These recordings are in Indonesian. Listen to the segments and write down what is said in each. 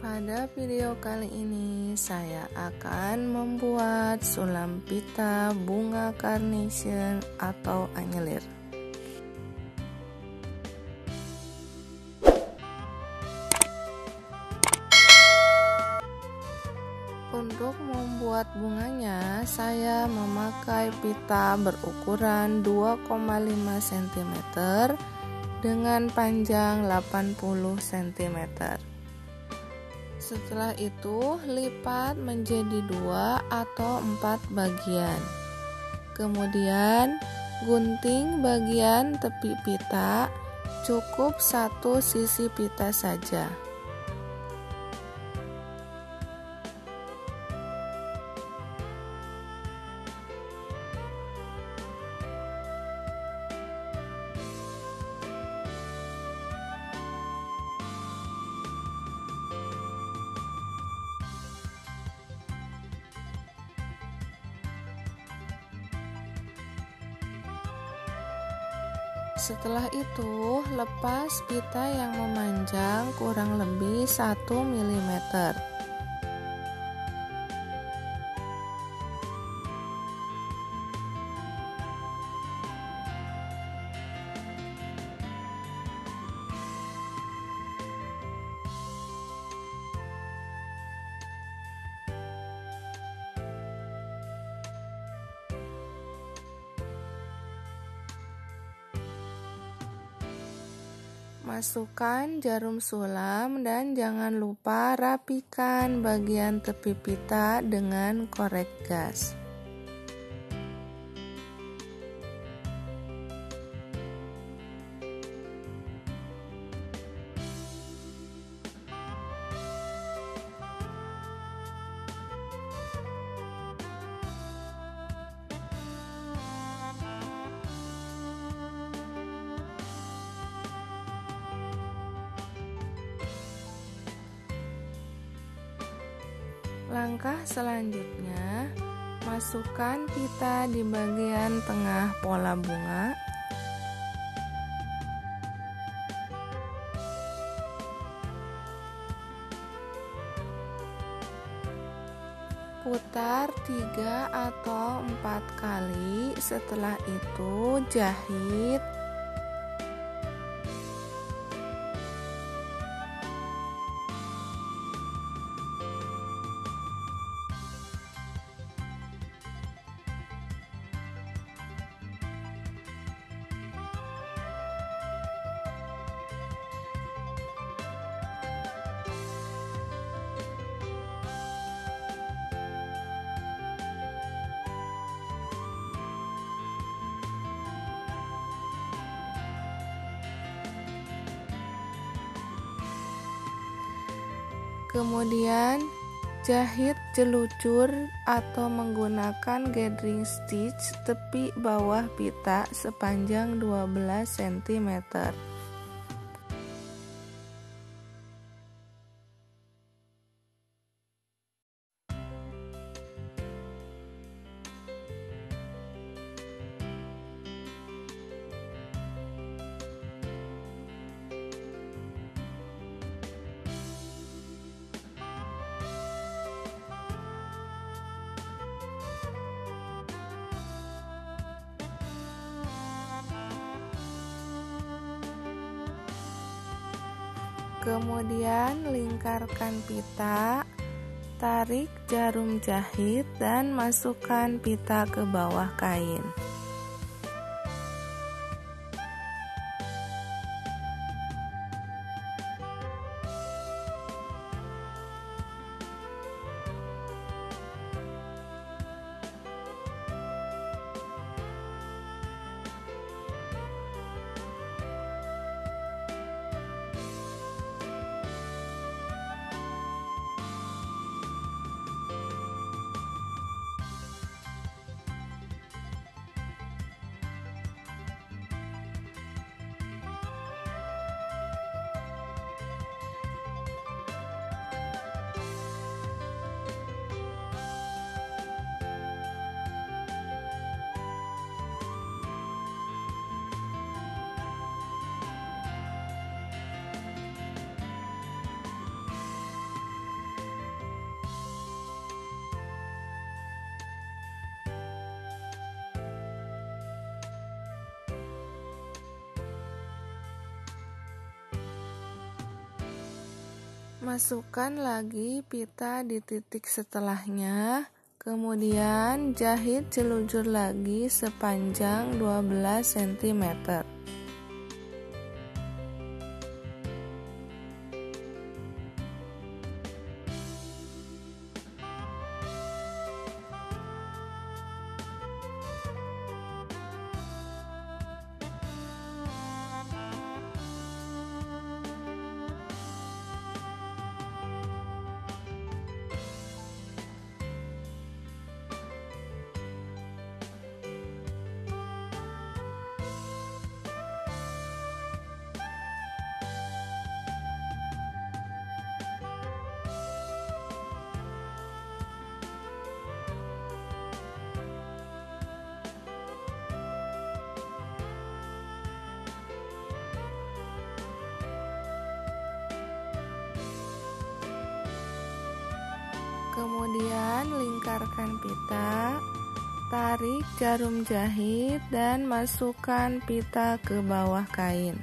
Pada video kali ini saya akan membuat sulam pita bunga carnation atau anyelir. Untuk membuat bunganya, saya memakai pita berukuran 2,5 cm dengan panjang 80 cm. Setelah itu, lipat menjadi 2 atau 4 bagian. Kemudian, gunting bagian tepi pita, cukup satu sisi pita saja. Setelah itu, lepas pita yang memanjang kurang lebih 1 mm. Masukkan jarum sulam dan jangan lupa rapikan bagian tepi pita dengan korek gas. Langkah selanjutnya, masukkan pita di bagian tengah pola bunga. Putar 3 atau 4 kali, setelah itu jahit. Kemudian jahit jelucur atau menggunakan gathering stitch tepi bawah pita sepanjang 12 cm. Kemudian lingkarkan pita, tarik jarum jahit dan masukkan pita ke bawah kain. Masukkan lagi pita di titik setelahnya, kemudian jahit celujur lagi sepanjang 12 cm. Kemudian lingkarkan pita, tarik jarum jahit dan masukkan pita ke bawah kain.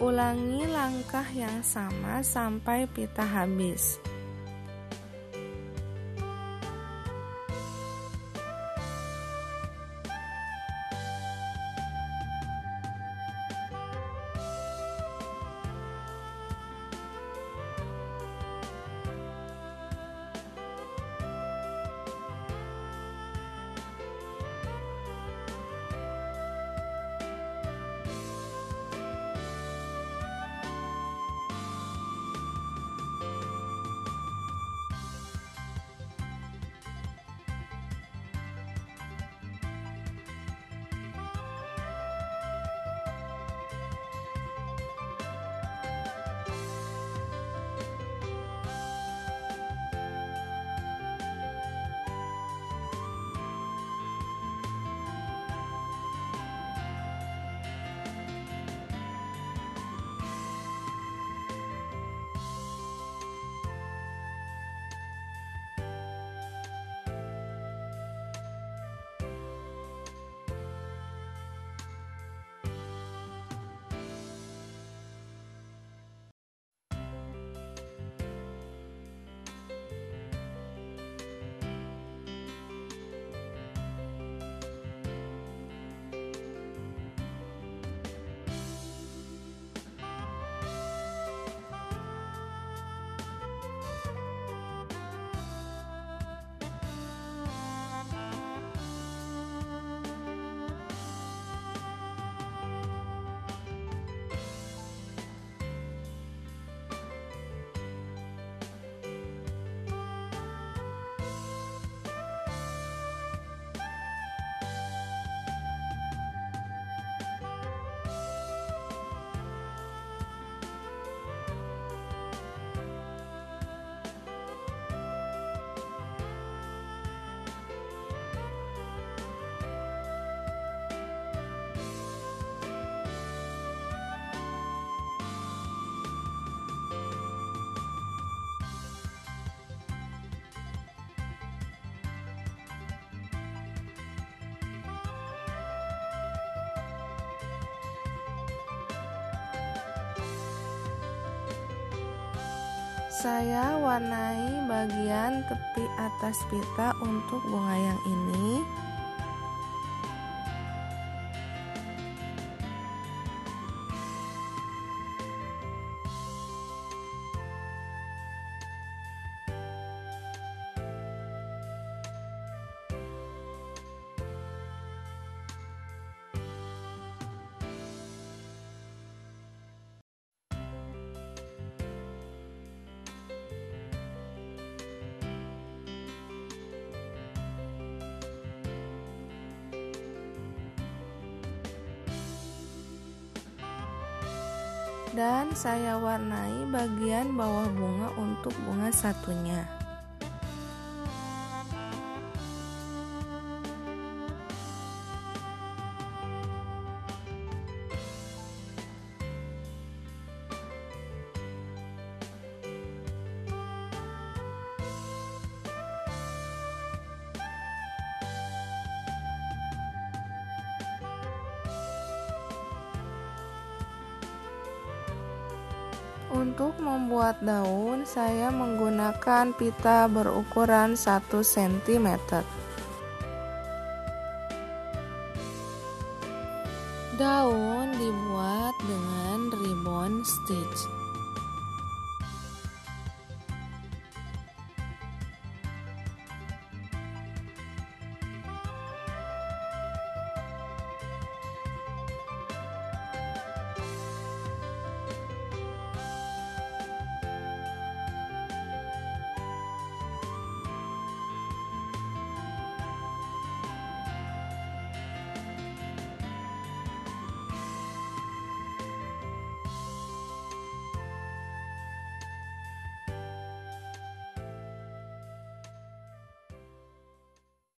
Ulangi langkah yang sama sampai pita habis. Saya warnai bagian tepi atas pita untuk bunga yang ini. Dan saya warnai bagian bawah bunga untuk bunga satunya. Untuk membuat daun, saya menggunakan pita berukuran 1 cm. Daun dibuat dengan ribbon stitch.